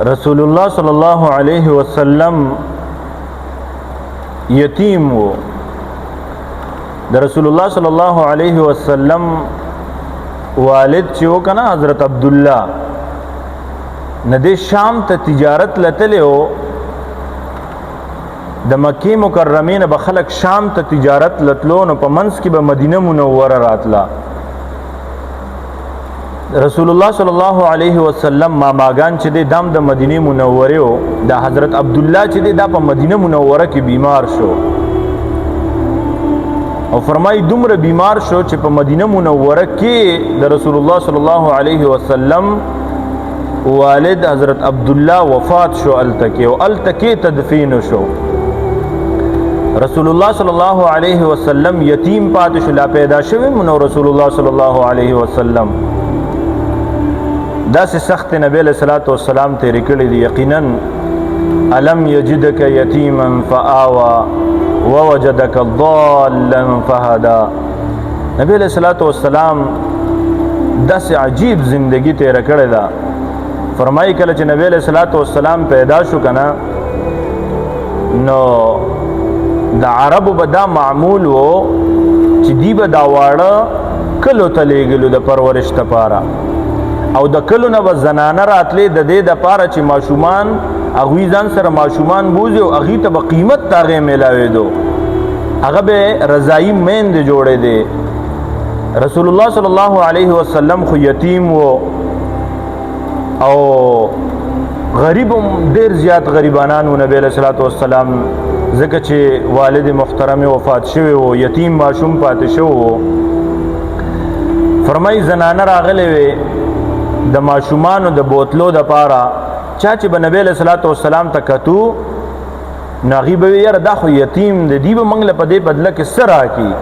رسول الله صلی الله علیه وسلم یتیم و د رسول الله صلی الله علیه وسلم والد چې وکنه حضرت عبدالله ندې شام ته تجارت لتلی و د مکی مکرمین به خلق شام ته تجارت لتلو نو په منځ کې به مدینه منوره راتله. رسول الله صلی الله علیه وسلم ماماګان چې د دام د مدینه منوره او د حضرت عبدالله چې د په مدینه منوره کې بیمار شو او فرمای دومره بیمار شو چې په مدینه منوره کې د رسول الله صلی الله علیه وسلم والد حضرت عبدالله وفات شو التکی او التکی تدفین شو. رسول الله صلی الله علیه وسلم یتیم پاتې شو، لا پیدا شوی نو رسول الله صلی الله علیه وسلم داسې سخت نبی علیہ الصلوۃ والسلام تیرې کړې دي. یقینا الم یجدک یتیما فآوى ووجدک ضالا فهدى. نبی علیہ الصلوۃ والسلام داسې عجیب زندگی تیرې کړې ده. فرمایي کله چې نبی علیہ الصلوۃ والسلام پیدا شو کنه نو د عربو به دا معمول وو چې دی به دا واړه کلو ته لیږلو د پرورش لپاره او د کلو نه به زنانه راتلې د دې دپاره چې ماشومان هغوی ځان سره ماشومان بوځي او هغوی ته به قیمت د هغې میلاوېدو، هغه به رضایي میندې جوړې دی. رسول الله صلی الله علیه وسلم خو یتیم و او غریب هم ډېر زیات غریبانان و نبی علیہ الصلوۃ والسلام، ځکه چې والد محترم وفات شوی و، یتیم ماشوم پاتې شو و. فرمای زنانه راغلی وې د ماشومانو د بوتلو د پاره، چا چې به نبی علیہ الصلوۃ والسلام ته کتو نو هغوی به وی یاره دا خو یتیم دی، دی به موږ له په دې بدله کې څه راکړي.